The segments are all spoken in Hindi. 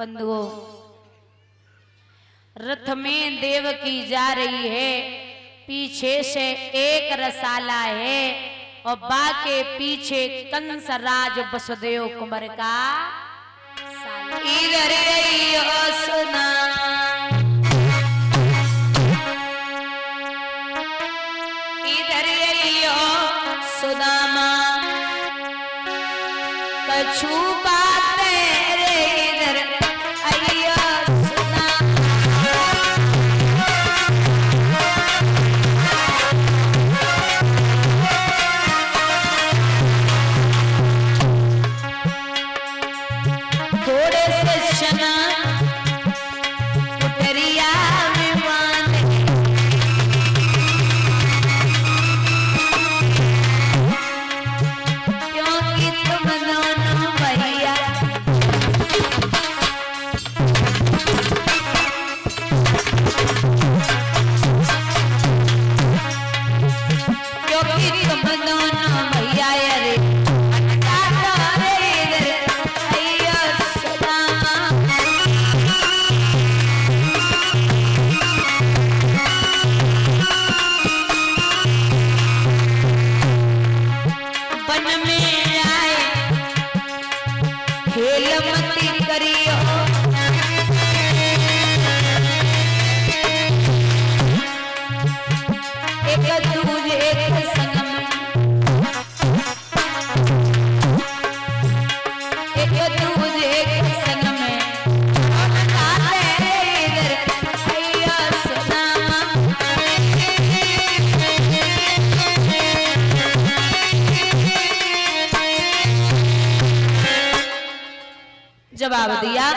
बंधुओं, रथ में देवकी जा रही है, पीछे से एक रसाला है और बा के पीछे कंस राज वसुदेव कुमार का इधर सुना इधर सुदामा कछु बातें इधर अयो सुना थोड़े से क्षण उतरिया विमान क्योंकि तुम दोनों भैया क्योंकि तुम दोनों भैया अरे जवाब दिया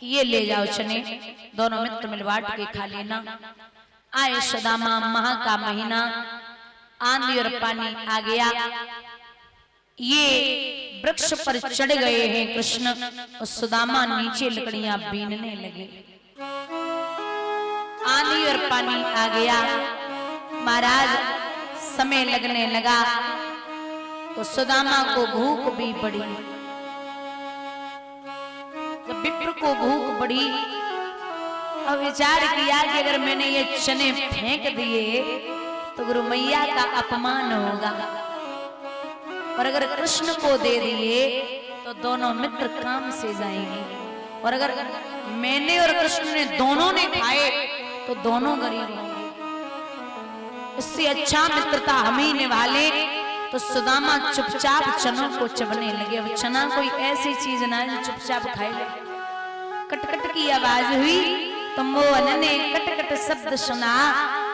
कि ये ले जाओ चने, दोनों मित्र मिल बांट के खा लेना। आए सुदामा, माह का महीना, आंधी और पानी आ गया। ये वृक्ष पर चढ़ गए हैं कृष्ण और सुदामा नीचे लकड़ियां बीनने लगे। आंधी और पानी आ गया, महाराज समय लगने लगा तो सुदामा को भूख भी बढ़ी। जब विप्र को भूख बढ़ी और विचार किया कि अगर मैंने ये चने फेंक दिए तो गुरु मैया का अपमान होगा, और अगर कृष्ण को दे दिए तो दोनों मित्र काम से जाएंगे, और अगर मैंने और कृष्ण ने दोनों ने खाए तो दोनों गरीब होंगे। इससे अच्छा मित्रता हम ही निभाले। तो सुदामा चुपचाप चनों को चबने लगे। अब चना कोई ऐसी चीज ना जो चुपचाप खाए ले। कटकट की आवाज हुई तो मोहन ने कटकट शब्द सुना,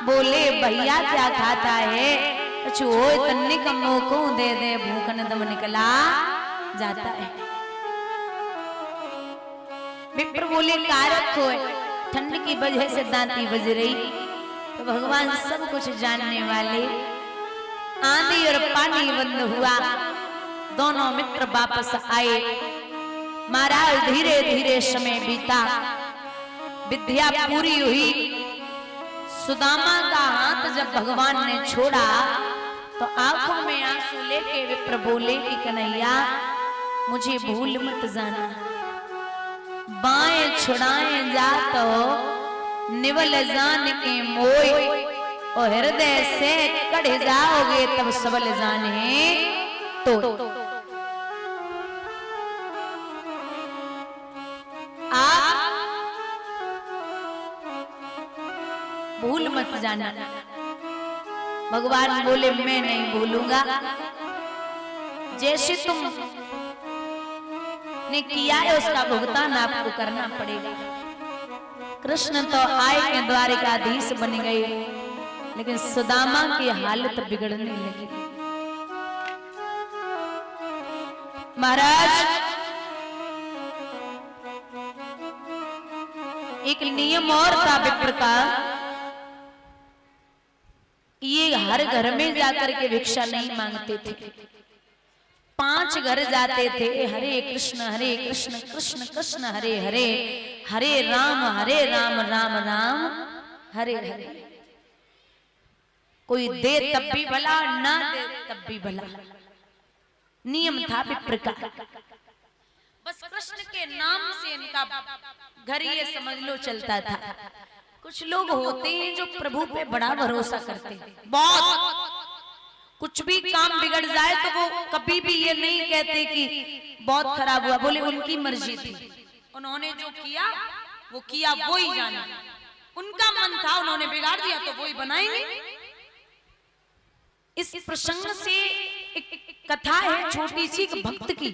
बोले भैया क्या खाता है? कछु हो तन्ने का मोको दे दे, भूख न दम निकला जाता है। विप्र बोले कारक हो, ठंड की वजह से दांती बज रही। तो भगवान सब कुछ जानने वाले, आंधी और पानी बंद हुआ, दोनों मित्र वापस आए। महाराज धीरे धीरे समय बीता, विद्या पूरी हुई। सुदामा का हाथ जब भगवान ने छोड़ा तो आंखों में आंसू लेके विप्र बोले कि कन्हैया मुझे भूल मत जाना, बाएं छुड़ाएं जा तो निवल जान के मोय, और हृदय से कढ़ जाओगे तब सबल जाने तो। आप भूल मत जाना। भगवान बोले मैं नहीं भूलूंगा, जैसे तुम ने किया है उसका भुगतान आपको करना पड़ेगा। कृष्ण तो आए के द्वारिकाधीश बन गए, लेकिन सुदामा की हालत बिगड़ने लगी। महाराज एक नियम और था विप्र का, ये हर घर में जाकर के भिक्षा नहीं मांगते थे। 5 घर जाते थे, हरे कृष्ण कृष्ण कृष्ण हरे हरे, हरे राम राम राम हरे हरे। कोई दे तब भी भला, ना दे तब भी भला। नियम था विप्र का। बस कृष्ण के नाम से इनका घर ये समझ लो चलता था। कुछ लोग होते हैं जो प्रभु पे बड़ा भरोसा करते हैं, बहुत कुछ भी काम बिगड़ जाए तो वो कभी भी ये नहीं कहते कि बहुत खराब हुआ, बोले उनकी मर्जी थी, उन्होंने जो किया वो किया, वो ही जाना, उनका मन था, उन्होंने बिगाड़ दिया तो वो ही बनाएंगे। इस प्रसंग से एक कथा है छोटी सी एक भक्त की।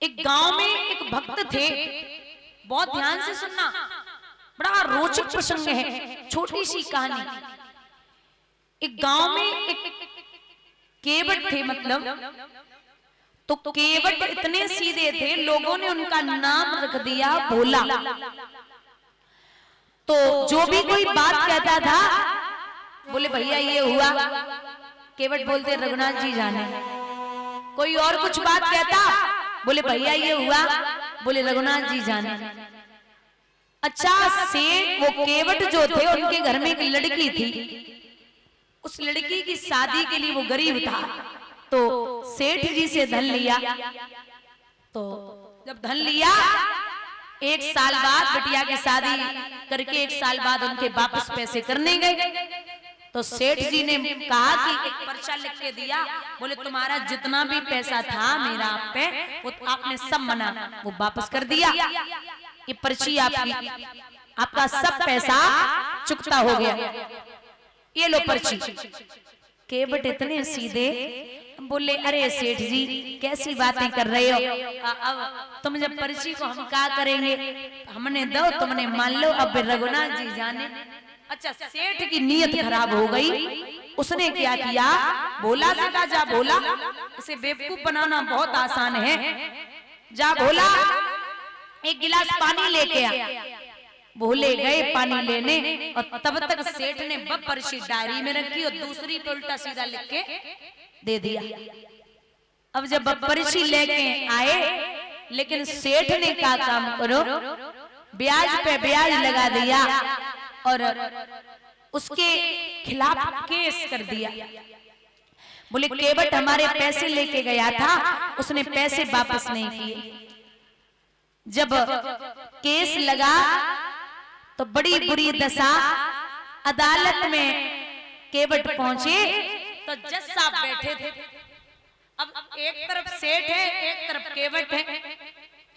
एक गांव में एक भक्त थे, बहुत ध्यान से सुनना, बड़ा रोचक प्रसंग है, छोटी सी कहानी। एक गांव में एक केवट थे, मतलब तो केवट इतने सीधे थे, लोगों ने उनका नाम रख दिया भोला। तो जो भी कोई बात कहता था, बोले भैया ये हुआ, केवट बोलते रघुनाथ जी जाने। कोई और कुछ बात कहता, बोले भैया ये हुआ, बोले रघुनाथ जी जाने। अच्छा, सेठ वो केवट जो थे उनके घर में एक लड़की थी, उस लड़की की शादी के लिए वो गरीब था, तो सेठ जी से धन लिया। तो जब धन लिया, एक साल बाद बिटिया की शादी करके एक साल बाद उनके वापस पैसे करने गए, तो सेठ जी ने कहा कि एक पर्चा लिख के दिया, बोले तुम्हारा जितना भी पैसा था मेरा आप पे, वो आपने सब मना वो वापस कर दिया, ये पर्ची आपकी, आपका सब पैसा चुकता हो गया, ये लो पर्ची। केवट इतने सीधे बोले अरे सेठ जी कैसी बातें कर रहे हो, अब तुम जब पर्ची को हम क्या करेंगे, हमने दो तुमने मान लो, अब रघुनाथ जी जाने। अच्छा, सेठ की नीयत खराब हो गई, उसने क्या किया, भोला से कहा जा भोला, इसे बेवकूफ बनाना बहुत आसान है, जा भोला एक गिलास पानी लेके आ। भोले गए पानी लेने, और तब तक सेठ ने पर्ची डायरी में रखी और दूसरी पे उल्टा सीधा लिख के दे दिया। अब जब पर्ची लेके आए, लेकिन सेठ ने क्या काम करो, ब्याज पे ब्याज लगा दिया और उसके खिलाफ केस कर दिया। बोले केवट हमारे पैसे लेके गया था, उसने पैसे वापस नहीं किए। जब केस लगा तो बड़ी बुरी दशा, अदालत में केवट पहुंचे तो जज साहब बैठे थे। अब एक तरफ सेठ है, एक तरफ केवट है,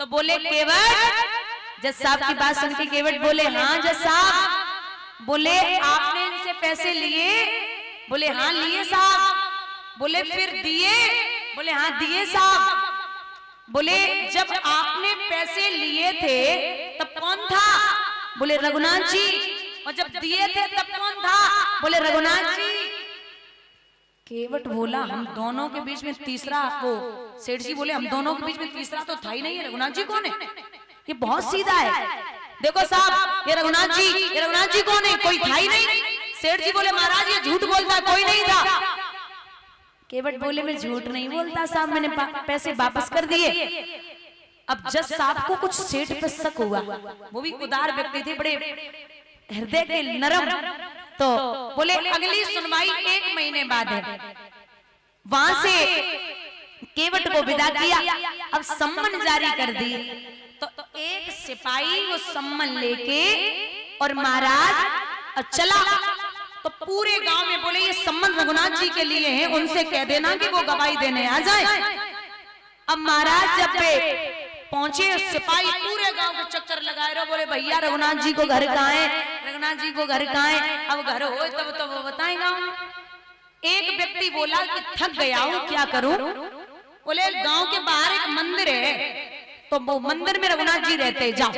तो बोले केवट, जज साहब की बात सुन के केवट बोले हाँ जज साहब। बोले आपने इनसे पैसे लिए, बोले हाँ लिए साहब। बोले फिर दिए, बोले हाँ दिए साहब। बोले जब आपने पैसे लिए थे तब कौन था, बोले रघुनाथ जी। और जब दिए थे तब कौन था, बोले रघुनाथ जी। केवट बोला हम दोनों के बीच में तीसरा, वो सेठ जी बोले हम दोनों के बीच में तीसरा तो था ही नहीं, रघुनाथ जी कौन है, ये बहुत सीधा है। देखो साहब ये रघुनाथ जी, ये रघुनाथ जी कौन है, कोई था ही नहीं। सेठ जी बोले महाराज ये झूठ बोलता है, कोई नहीं था। केवट बोले मैं झूठ नहीं बोलता साहब, मैंने पैसे वापस कर दिए। अब जज साहब को कुछ सेठ पे शक हुआ, वो भी उदार व्यक्ति थे, बड़े हृदय के नरम, तो बोले अगली सुनवाई 1 महीने बाद है। वहां से केवट को विदा किया, अब सम्मन जारी कर दी। तो एक सिपाही वो सम्मन लेके और महाराज चला, तो पूरे गांव में बोले ये सम्मन रघुनाथ जी के लिए है, उनसे कह देना कि वो गवाही देने आ जाए। अब महाराज जब पहुंचे, सिपाही पूरे गांव को चक्कर लगाए रहो, बोले भैया रघुनाथ जी को घर कहाँ है, रघुनाथ जी को घर कहाँ है। अब घर हो तब तो वो बताएगा। एक व्यक्ति बोला कि थक गया हूं क्या करूं। बोले गांव के बाहर एक मंदिर है, तो वो मंदिर में रघुनाथ जी रहते, जाओ।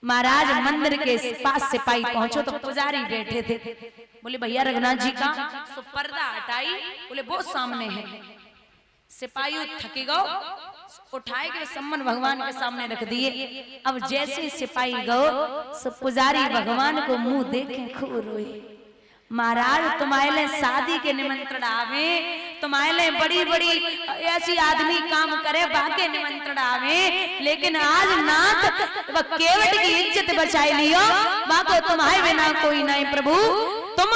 महाराज मंदिर के पास सिपाही पहुंचो तो पुजारी बैठे थे। बोले भैया रघुनाथ जी का, सो पर्दा हटाई, बोले वो सामने है। सिपाही थके गो, उठाए के सम्मन भगवान के सामने रख दिए। अब जैसे सिपाही गो, सब पुजारी भगवान को मुंह देखे खूब रोए। महाराज तुम्हारे शादी के निमंत्रण आवे, तुम्हारे बड़ी बड़ी ऐसी आदमी काम करे बाके निमंत्रण आवे, लेकिन आज नाथ वह केवट की इज्जत बचाई लियो, बाको तुम्हारे बिना कोई नहीं प्रभु। तुम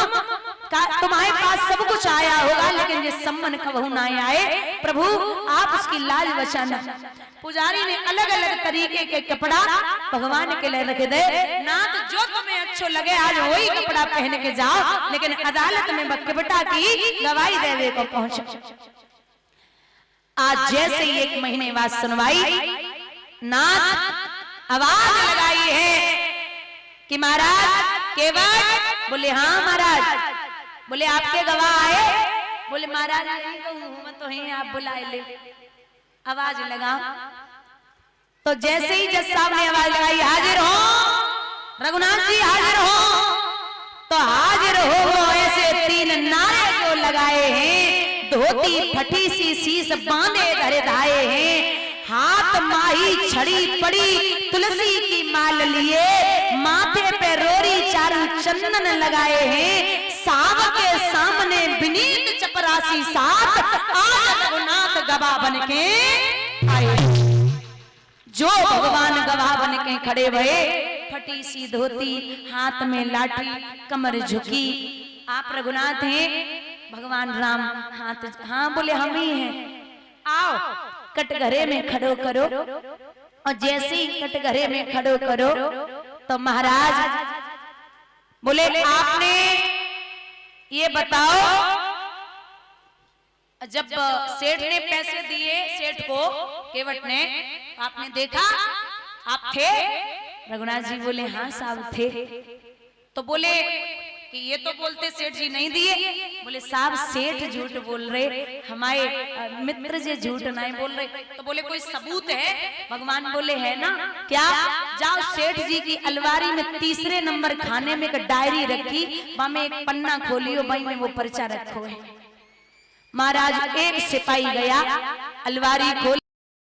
तुम्हारे पास सब कुछ आया होगा, लेकिन ये सम्मन कबहू ना आए। प्रभु आप उसकी लाज बचाना। पुजारी ने अलग अलग तरीके के कपड़ा भगवान के लिए रख दे। नाथ जो तुम्हें अच्छो लगे आज वही कपड़ा पहन के जाओ, लेकिन अदालत में बकबटा की गवाही देवे को पहुंचो। आज जैसे ही 1 महीने बाद सुनवाई, नाथ आवाज लगाई है कि महाराज केवट। बोले हाँ महाराज। बोले आपके गवाह आए? बोले महाराज मैं तो ही, आप बुलाए ले। आवाज लगा तो जैसे ही जज साहब ने आवाज लगाई हाजिर हो रघुनाथ जी, हाजिर हो, तो हाजिर हो वो ऐसे 3 नारे जो लगाए हैं। धोती फटी सी शीश बांधे धरे धाये हैं, हाथ माही छड़ी पड़ी तुलसी की माल लिए, माथे पे रोरी चारू चंदन लगाए हैं। साहब के सामने विनीत चपरासी साथ आज रघुनाथ गवाह बन के आए। जो भगवान गवाह बन के खड़े भये, फटी सी धोती, हाथ में लाठी, कमर झुकी। आप रघुनाथ हैं? भगवान राम हाथ, हाँ बोले हम ही हैं। आओ कटघरे में खड़ो करो। और जैसे ही कटघरे में खड़ो करो तो महाराज बोले आपने ये बताओ, जब सेठ ने पैसे दिए सेठ को, केवट ने, आपने देखा आप थे? रघुनाथ जी बोले हाँ साहब थे। तो बोले कि ये तो बोलते सेठ जी नहीं दिए। बोले साहब सेठ झूठ बोल रहे, हमारे मित्र जी झूठ नहीं बोल रहे। तो बोले कोई सबूत है? भगवान बोले है ना। क्या? जाओ सेठ जी की अलमारी में 3रे नंबर खाने में एक डायरी रखी, वहां में एक पन्ना खोलियो, वहीं में वो पर्चा रखो है। महाराज एक सिपाही गया, अलमारी खोल